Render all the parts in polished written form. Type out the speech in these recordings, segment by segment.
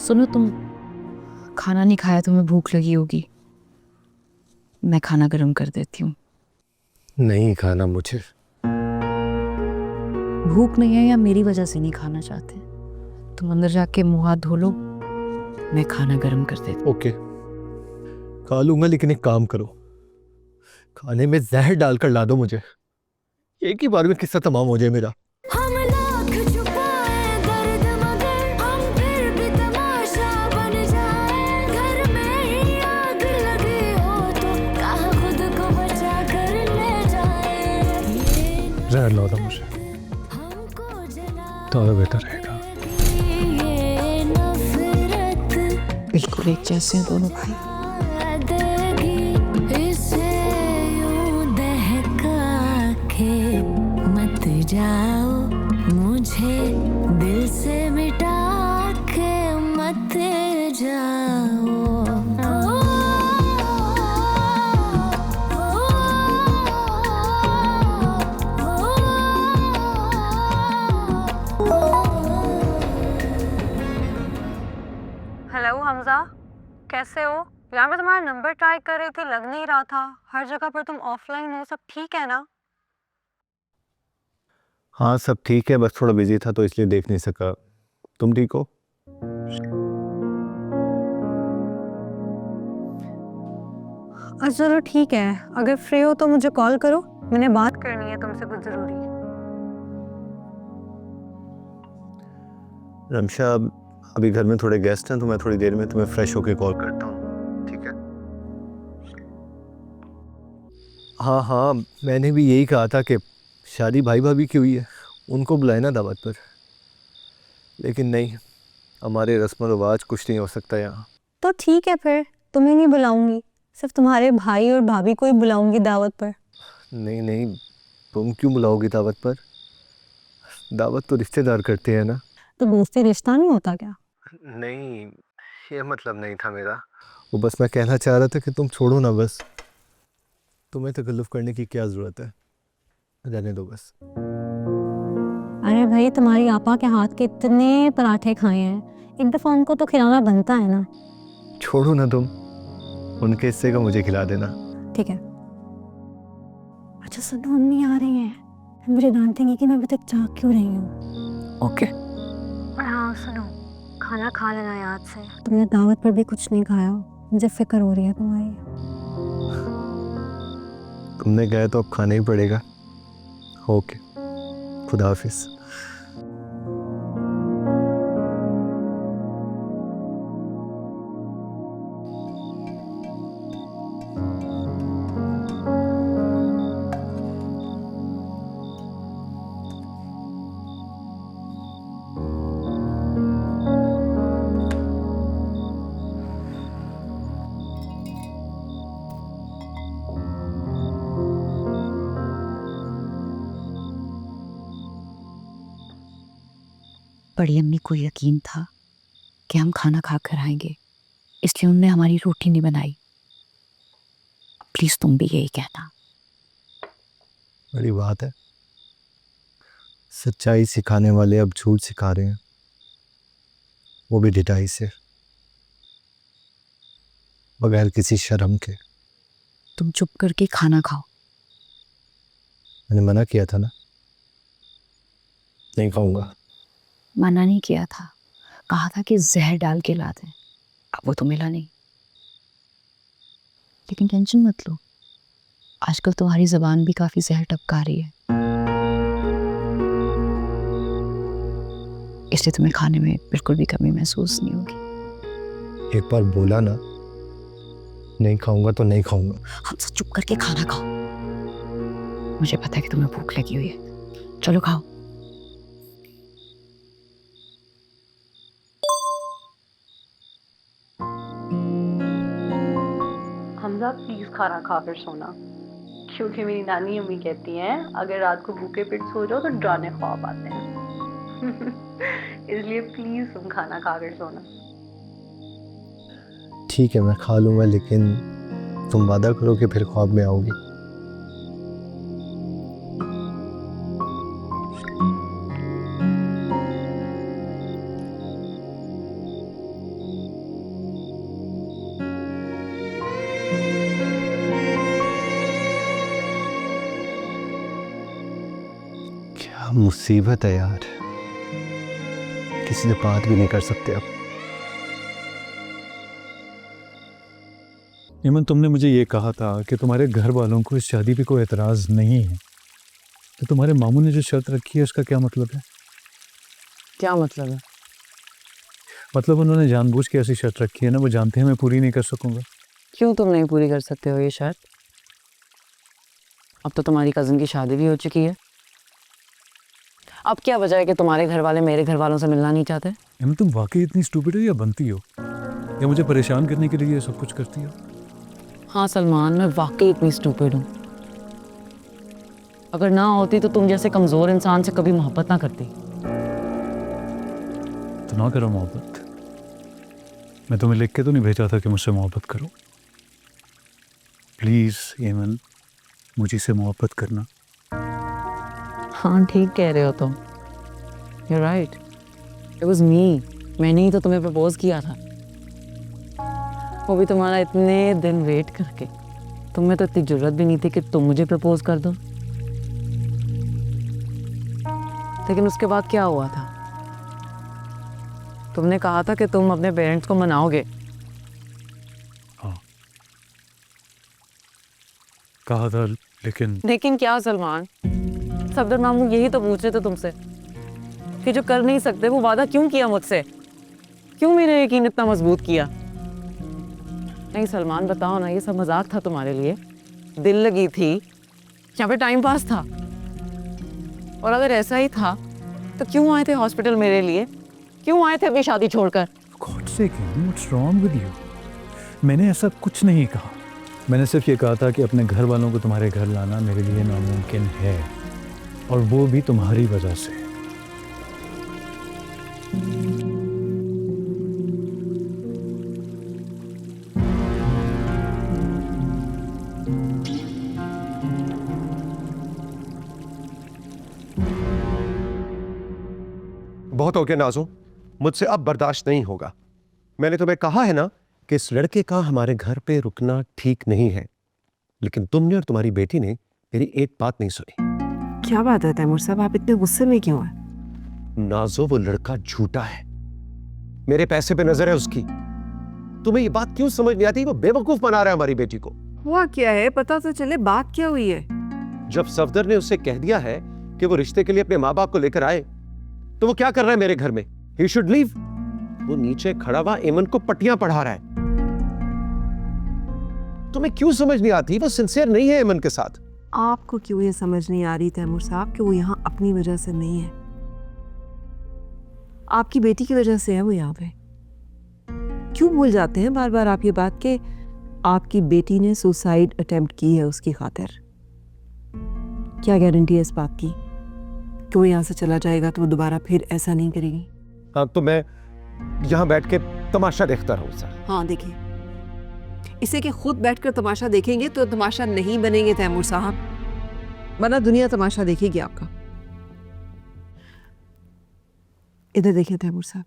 सुनो, तुम खाना नहीं खाया, तुम्हें भूख लगी होगी। मैं खाना गर्म कर देती हूँ। नहीं खाना मुझे। भूख नहीं है या मेरी वजह से नहीं खाना चाहते? तुम अंदर जाके मुंह हाथ धो लो, मैं खाना गर्म कर देती ओके, खा लूंगा, लेकिन एक काम करो, खाने में जहर डालकर ला दो मुझे। एक ही बार में किस्सा तमाम हो जाए मेरा। जहर ला दो मुझे तो बेहतर रहेगा। बिल्कुल एक जैसे हैं दोनों भाई। मत जाओ मुझे दिल से मिटा के मत जाओ। हेलो हमजा, कैसे हो यार? मैं तुम्हारा नंबर ट्राई कर रही थी, लग नहीं रहा था। हर जगह पर तुम ऑफलाइन हो, सब ठीक है ना? हाँ सब ठीक है, बस थोड़ा बिजी था तो इसलिए देख नहीं सका। तुम ठीक हो? चलो ठीक है, अगर फ्री हो तो मुझे कॉल करो, मैंने बात करनी है तुमसे कुछ जरूरी। रमशा, अभी घर में थोड़े गेस्ट हैं तो मैं थोड़ी देर में तुम्हें फ्रेश होके कॉल करता हूँ, ठीक है? हाँ हाँ, मैंने भी यही कहा था कि शादी भाई भाभी की हुई है, उनको बुलाए ना दावत पर। लेकिन नहीं, हमारे रस्म रिवाज कुछ नहीं हो सकता यहाँ। तो ठीक है, फिर तुम्हें नहीं बुलाऊंगी, सिर्फ तुम्हारे भाई और भाभी को ही बुलाऊंगी दावत पर। नहीं नहीं, तुम क्यों बुलाओगी दावत पर? दावत तो रिश्तेदार करते हैं ना। तो दोस्ती रिश्ता नहीं होता क्या? नहीं, ये मतलब नहीं था मेरा। वो बस मैं कहना चाह रहा था कि तुम छोड़ो ना बस। तुम्हें तकल्लुफ़ करने की क्या ज़रूरत है, रहने दो बस। अरे भाई, तुम्हारी आपा के हाथ के इतने पराठे खाए हैं, एक दफा उनको तो खिलाना बनता है ना। छोड़ो ना तुम, उनके हिस्से का मुझे खिला देना। ठीक है। अच्छा सुनो, अम्मी आ रही हैं, मुझे डांटेंगी कि मैं अभी तक जाग क्यों रही हूँ। ओके। और हाँ सुनो, खाना खा लेना याद से। तुमने दावत पर भी कुछ नहीं खाया, मुझे फिक्र हो रही है तुम्हारी। तुमने कहा तो अब खाना ही पड़ेगा। ओके, खुदा हाफिज़। बड़ी अम्मी को यकीन था कि हम खाना खा कर आएंगे, इसलिए उन्होंने हमारी रोटी नहीं बनाई। प्लीज तुम भी यही कहना। बड़ी बात है, सच्चाई सिखाने वाले अब झूठ सिखा रहे हैं, वो भी ढिठाई से, बगैर किसी शर्म के। तुम चुप करके खाना खाओ। मैंने मना किया था ना, नहीं खाऊंगा। मना नहीं किया था, कहा था कि जहर डाल के ला दें। अब वो तो मिला नहीं, लेकिन टेंशन मत लो, आजकल तुम्हारी जबान भी काफी जहर टपका रही है, इसलिए तुम्हें खाने में बिल्कुल भी कमी महसूस नहीं होगी। एक बार बोला ना, नहीं खाऊंगा तो नहीं खाऊंगा। हम सब चुप करके खाना खाओ, मुझे पता है कि तुम्हें भूख लगी हुई है। चलो खाओ। हमजा प्लीज खाना खा कर सोना, क्योंकि मेरी नानी अम्मी कहती हैं अगर रात को भूखे पेट सो जाओ तो डराने ख्वाब आते हैं। इसलिए प्लीज तुम खाना खा कर सोना। ठीक है, मैं खा लूंगा, लेकिन तुम वादा करो कि फिर ख्वाब में आओगी। मुसीबत है यार, किसी से बात भी नहीं कर सकते अब। इमन, तुमने मुझे ये कहा था कि तुम्हारे घर वालों को इस शादी पे कोई एतराज़ नहीं है, तो तुम्हारे मामू ने जो शर्त रखी है उसका क्या मतलब है? क्या मतलब है? मतलब उन्होंने जानबूझ के ऐसी शर्त रखी है ना, वो जानते हैं मैं पूरी नहीं कर सकूंगा। क्यों तुम नहीं पूरी कर सकते हो ये शर्त? अब तो तुम्हारी कज़न की शादी भी हो चुकी है। अब क्या वजह है कि तुम्हारे घर वाले मेरे घर वालों से मिलना नहीं चाहते? इमन, तुम वाकई इतनी स्टूपिड हो या बनती हो, या मुझे परेशान करने के लिए ये सब कुछ करती हो? हाँ सलमान, मैं वाकई इतनी स्टूपिड हूँ। अगर ना होती तो तुम जैसे कमज़ोर इंसान से कभी मोहब्बत ना करती। तो ना करो मोहब्बत। मैं तुम्हें लिख के तो नहीं भेजा था कि मुझसे मोहब्बत करो। प्लीज़ इमन, मुझे से मोहब्बत करना। हाँ ठीक कह रहे हो तुम। You're right. It was me. मैंने ही तो तुम्हें प्रपोज किया था, वो भी तुम्हारा इतने दिन वेट करके। तुम में तो इतनी जरूरत भी नहीं थी कि तुम मुझे प्रपोज कर दो। लेकिन उसके बाद क्या हुआ था? तुमने कहा था कि तुम अपने पेरेंट्स को मनाओगे। हाँ कहा था, लेकिन क्या सलमान? सफदर मामू यही तो पूछ रहे थे तुमसे कि जो कर नहीं सकते वो वादा क्यों किया मुझसे? क्यों मेरा यकीन इतना मजबूत किया? नहीं सलमान, बताओ ना, ये सब मजाक था तुम्हारे लिए? दिल लगी थी या फिर टाइम पास था? और अगर ऐसा ही था तो क्यों आए थे हॉस्पिटल मेरे लिए? क्यों आए थे अपनी शादी छोड़कर? God sake, what's wrong with you? मैंने ऐसा कुछ नहीं कहा। मैंने सिर्फ ये कहा था कि अपने घर वालों को तुम्हारे घर लाना मेरे लिए नामुमकिन है, और वो भी तुम्हारी वजह से। बहुत हो गया नाज़ो, मुझसे अब बर्दाश्त नहीं होगा। मैंने तुम्हें कहा है ना कि इस लड़के का हमारे घर पे रुकना ठीक नहीं है, लेकिन तुमने और तुम्हारी बेटी ने मेरी एक बात नहीं सुनी। क्या बात है तैमूर साहब, आप इतने गुस्से में क्यों हैं? नाज़ो, वो लड़का झूठा है, मेरे पैसे पे नजर है उसकी। तुम्हें ये बात क्यों समझ नहीं आती? वो बेवकूफ बना रहा है हमारी बेटी को। हुआ क्या है, पता तो चले, बात क्या हुई है? जब सफदर ने उससे कह दिया है कि वो रिश्ते के लिए अपने माँ बाप को लेकर आए, तो वो क्या कर रहा है मेरे घर में? He should leave. वो नीचे खड़ा हुआ एमन को पट्टियां पढ़ा रहा है। तुम्हें क्यों समझ नहीं आती? वो सिंसियर नहीं है एमन के साथ। आपको क्यों ये समझ नहीं आ रही तैमूर साहब कि वो यहाँ अपनी वजह से नहीं है, आपकी बेटी की वजह से है वो यहाँ पे। क्यों भूल जाते हैं बार बार आप ये बात कि आपकी बेटी ने सुसाइड अटेम्प्ट की है उसकी खातिर? क्या गारंटी है इस बात की कि वो यहाँ से चला जाएगा तो वो दोबारा फिर ऐसा नहीं करेगी? हाँ, तो मैं यहाँ बैठ के तमाशा देखता रहूँ सर? हाँ देखिए, इसे कि खुद बैठकर तमाशा देखेंगे तो तमाशा नहीं बनेंगे तैमूर साहब, वरना दुनिया तमाशा देखेगी आपका। इधर देखिए तैमूर साहब,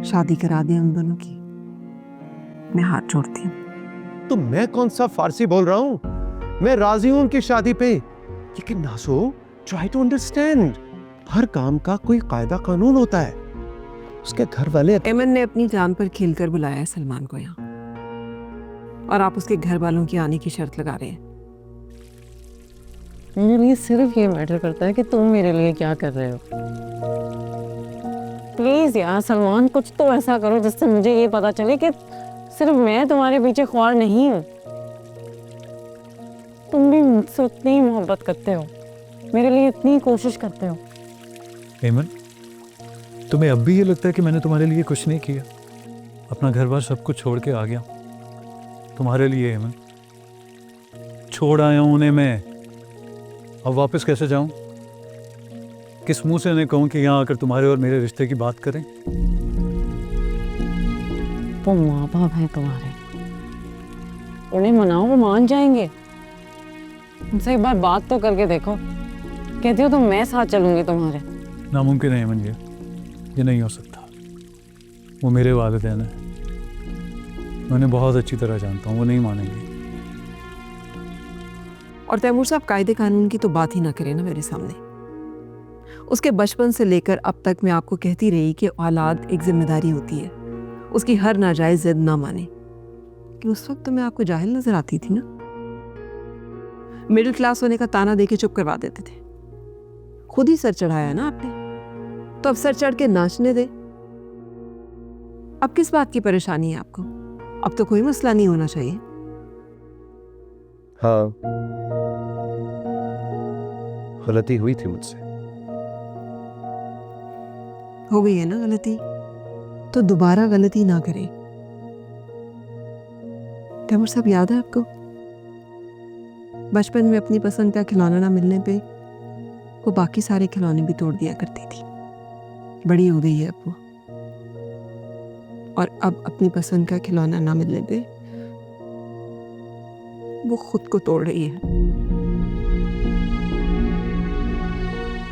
शादी करा दें उन दोनों की, मैं हाथ जोड़ती हूँ। तो मैं कौन सा फारसी बोल रहा हूँ? मैं राजी हूँ उनकी शादी पे, लेकिन नाज़ो, ट्राई टू अंडरस्टैंड, हर काम का कोई कायदा कानून होता है। उसके घर वाले एमन ने अपनी जान पर खेलकर बुलाया है सलमान को यहाँ, और आप उसके घर वालों की आने की शर्त लगा रहे हैं। मेरे लिए सिर्फ ये मैटर करता है कि तुम मेरे लिए क्या कर रहे हो। प्लीज यार सलमान, कुछ तो ऐसा करो जिससे मुझे ये पता चले कि सिर्फ मैं तुम्हारे पीछे ख्वार नहीं हूँ। तुम भी मुझसे उतनी ही मोहब्बत करते हो, मेरे लिए इतनी कोशिश करते हो। एमन, तुम्हें अब भी ये लगता है कि मैंने तुम्हारे लिए कुछ नहीं किया? अपना घर बार सब कुछ छोड़ के आ गया तुम्हारे लिए। एमन, छोड़ आया हूं उन्हें मैं, अब वापस कैसे जाऊं? किस मुंह से उन्हें कहूं कि यहाँ आकर तुम्हारे और मेरे रिश्ते की बात करें? वो माँ बाप हैं तुम्हारे, उन्हें मनाओ, वो मान जाएंगे। उनसे एक बार बात तो करके देखो। कहती हो तो मैं साथ चलूंगी तुम्हारे। नामुमकिन है एमन, ये नहीं हो सकता। वो मेरे वालिदैन हैं, मैं उन्हें बहुत अच्छी तरह जानता हूँ, वो नहीं मानेंगे। और तैमूर साहब कायदे कानून की तो बात ही ना करें ना मेरे सामने। उसके बचपन से लेकर अब तक मैं आपको कहती रही कि औलाद एक जिम्मेदारी होती है, उसकी हर नाजायज जिद ना माने। कि उस वक्त तो मैं आपको जाहिल नजर आती थी ना, मिडिल क्लास होने का ताना देके चुप करवा देते थे। खुद ही सर चढ़ाया ना आपने, तो अब सर चढ़ के नाचने दे। अब किस बात की परेशानी है आपको? अब तो कोई मसला नहीं होना चाहिए। हाँ, गलती हुई थी मुझसे। हो गई है ना गलती, तो दोबारा गलती ना करें। तैमूर साहब याद है आपको, बचपन में अपनी पसंद का खिलौना ना मिलने पे वो बाकी सारे खिलौने भी तोड़ दिया करती थी। बड़ी हो गई है अब वो, और अब अपनी पसंद का खिलौना ना मिलने पे वो खुद को तोड़ रही है।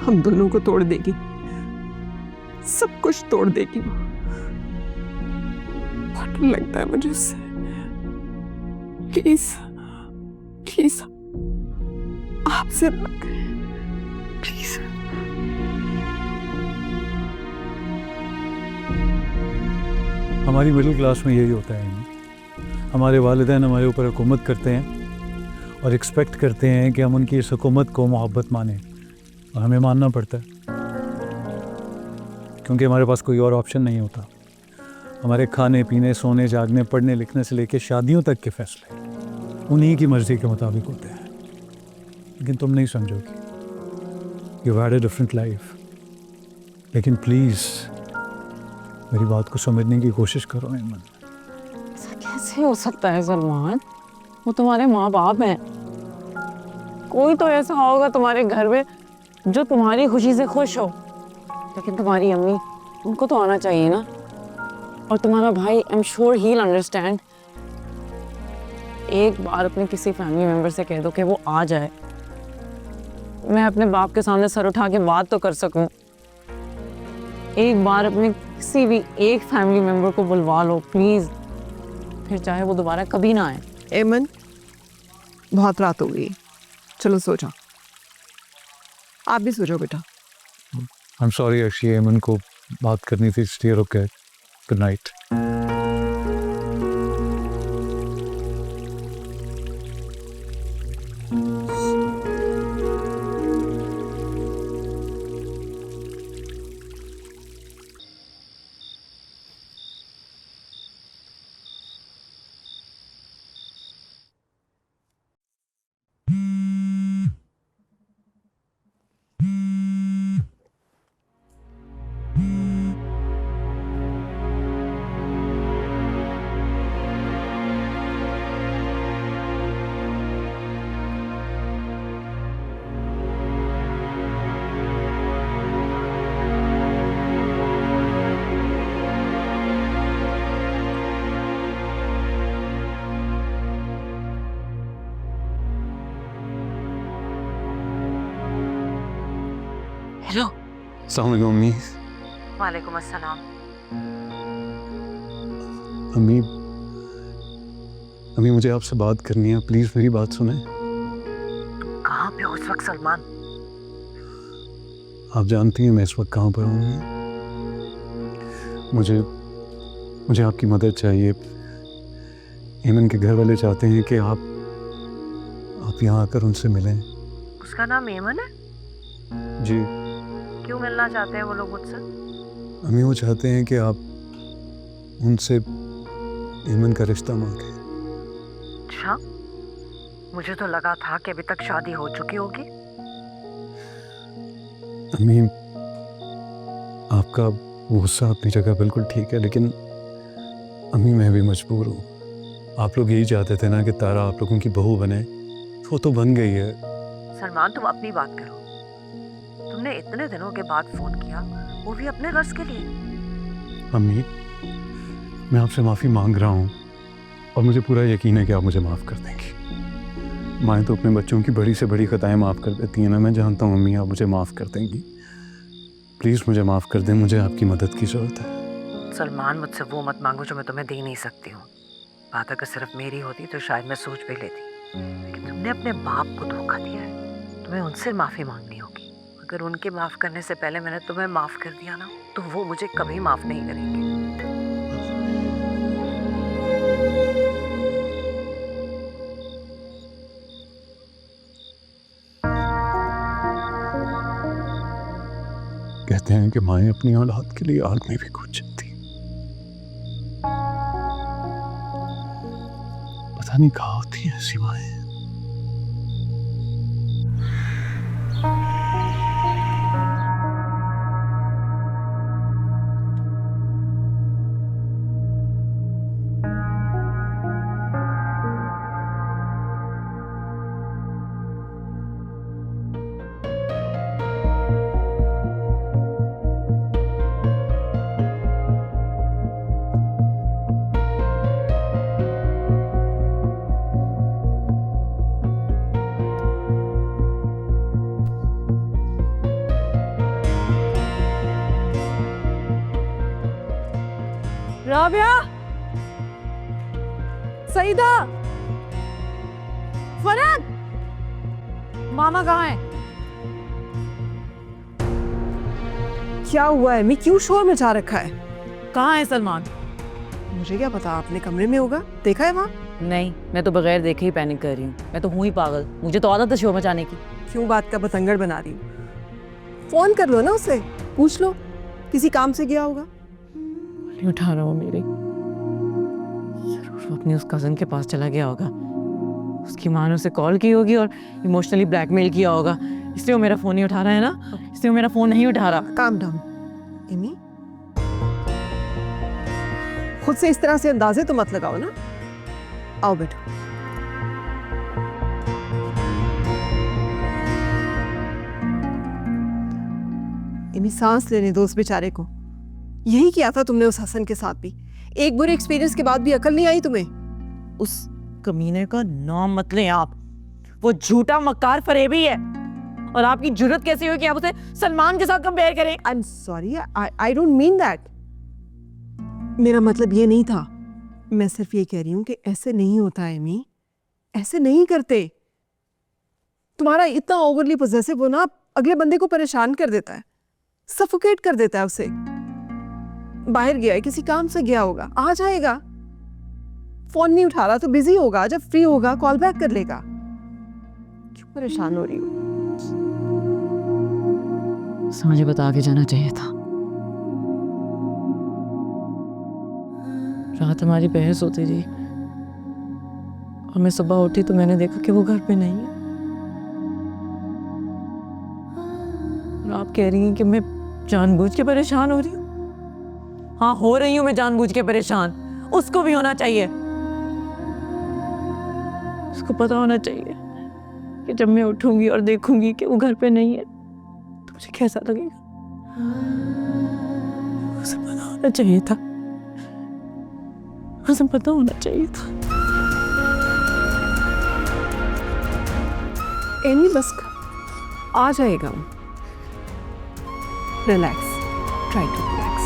हम दोनों को तोड़ देगी, सब कुछ तोड़ देगी वो। बहुत डर लगता है मुझे उससे। प्लीज प्लीज आपसे प्लीज। हमारी मिडिल क्लास में यही होता है। हमारे वालिदैन हमारे ऊपर हुकूमत करते हैं और एक्सपेक्ट करते हैं कि हम उनकी इस हुकूमत को मोहब्बत मानें, और हमें मानना पड़ता है क्योंकि हमारे पास कोई और ऑप्शन नहीं होता। हमारे खाने पीने, सोने, जागने, पढ़ने लिखने से लेकर शादियों तक के फैसले उन्हीं की मर्ज़ी के मुताबिक होते हैं। लेकिन तुम नहीं समझोगी। You had a different life. लेकिन प्लीज़ मेरी बात को समझने की कोशिश करो ऐमन। ऐसा कैसे हो सकता है सलमान? वो तुम्हारे माँ बाप हैं। कोई तो ऐसा होगा तुम्हारे घर में जो तुम्हारी खुशी से खुश हो। लेकिन तुम्हारी अम्मी, उनको तो आना चाहिए ना। और तुम्हारा भाई, I am sure he will understand. एक बार अपने किसी फैमिली मेंबर से कह दो कि वो आ जाए, मैं अपने बाप के सामने सर उठा के बात तो कर सकूं। एक बार अपने किसी भी एक फैमिली मेंबर को बुलवा लो प्लीज, फिर चाहे वो दोबारा कभी ना आए। ऐमन, बहुत रात हो गई, चलो सो जाओ। आप भी सो जाओ बेटा। I am sorry Arshi, Ayman को बात करनी थी इसलिए रुक गए। Good night. हेलो। अस्सलाम वालेकुम अम्मी। वालेकुम अस्सलाम। अम्मी, अम्मी मुझे आपसे बात करनी है, प्लीज़ मेरी बात सुने। कहाँ पे हो उस वक्त सलमान? आप जानती हैं मैं इस वक्त कहाँ पर हूँ। मुझे आपकी मदद चाहिए। ऐमन के घर वाले चाहते हैं कि आप यहाँ आकर उनसे मिलें। उसका नाम ऐमन है? जी। क्यों मिलना चाहते हैं वो लोग मुझसे? अम्मी वो चाहते हैं कि आप उनसे ऐमन का रिश्ता मांगे। अच्छा, मुझे तो लगा था कि अभी तक शादी हो चुकी होगी। अम्मी, आपका गुस्सा अपनी जगह बिल्कुल ठीक है, लेकिन अम्मी मैं भी मजबूर हूँ। आप लोग यही चाहते थे ना कि तारा आप लोगों की बहू बने, वो तो बन गई है। सलमान, तुम अपनी बात करो। तुमने इतने दिनों के बाद फोन किया, वो भी अपने गर्ज के लिए। अम्मी, मैं आपसे माफ़ी मांग रहा हूँ और मुझे पूरा यकीन है कि आप मुझे माफ़ कर देंगी। माएँ तो अपने बच्चों की बड़ी से बड़ी खताएं माफ़ कर देती हैं ना। मैं जानता हूँ अम्मी आप मुझे माफ़ कर देंगी। प्लीज़ मुझे माफ़ कर दें, मुझे आपकी मदद की ज़रूरत है। सलमान, मुझसे वो मत मांगो जो मैं तुम्हें दे नहीं सकती हूँ। बात अगर सिर्फ मेरी होती तो शायद मैं सोच भी लेती, लेकिन तुमने अपने बाप को धोखा दिया है, तुम्हें उनसे माफ़ी मांगनी होगी। अगर उनके माफ़ करने से पहले मैंने तुम्हें माफ़ कर दिया ना, तो वो मुझे कभी माफ़ नहीं करेंगे। कहते हैं कि माएँ अपनी औलाद के लिए आग में भी कूद जाती हैं। पता नहीं कहाँ होती हैं ऐसी माएँ। राबिया, सईदा, फरहत, मामा कहाँ है? क्या हुआ है? मैं क्यों शोर मचा रखा है? कहाँ है सलमान? मुझे क्या पता, आपने कमरे में होगा, देखा है वहाँ? नहीं, मैं तो बगैर देखे ही पैनिक कर रही हूँ। मैं तो हूँ ही पागल, मुझे तो आदत है शोर मचाने की। क्यों बात का बतंगड़ बना रही हूँ? फोन कर लो ना उसे, पूछ लो किसी काम से गया होगा। नहीं उठा रहा हूँ मेरी, जरूर वो अपनी उस कजन के पास चला गया होगा। उसकी माँ ने उसे कॉल की होगी और इमोशनली ब्लैकमेल किया होगा, इसलिए वो मेरा फोन नहीं उठा रहा है ना, इसलिए वो मेरा फोन नहीं उठा रहा। काम डाउन एमी, खुद से इस तरह से अंदाजे तो मत लगाओ ना। आओ बैठो। एमी, सांस लेने दो उस बेचारे को। यही किया था तुमने उस हसन के साथ भी। एक बुरे एक्सपीरियंस के बाद भी अकल नहीं आई तुम्हें? उस कमीने का नाम मत लें आप, वो झूठा मक्कार फरेबी है। और आपकी जुर्रत कैसी हुई कि आप उसे सलमान के साथ कंपेयर करें? I am sorry, I don't mean that. मेरा मतलब ये नहीं था। मैं सिर्फ ये कह रही हूँ कि ऐसे नहीं होता है एमी, ऐसे नहीं करते। तुम्हारा इतना ओवरली पॉसेसिव होना अगले बंदे को परेशान कर देता है, सफोकेट कर देता है उसे। बाहर गया है, किसी काम से गया होगा, आ जाएगा। फोन नहीं उठा रहा तो बिजी होगा, जब फ्री होगा कॉल बैक कर लेगा। क्यों परेशान हो रही हो? मुझे बता के जाना चाहिए था। रात हमारी बहस होती थी और मैं सुबह उठी तो मैंने देखा कि वो घर पे नहीं है। और आप कह रही हैं कि मैं जानबूझ के परेशान हो रही हूँ। हाँ, हो रही हूँ मैं जानबूझ के परेशान। उसको भी होना चाहिए, उसको पता होना चाहिए कि जब मैं उठूंगी और देखूंगी कि वो घर पे नहीं है तो मुझे कैसा लगेगा। उसे पता होना चाहिए था, उसे पता होना चाहिए था। एनी बस आ जाएगा। Relax, try to relax.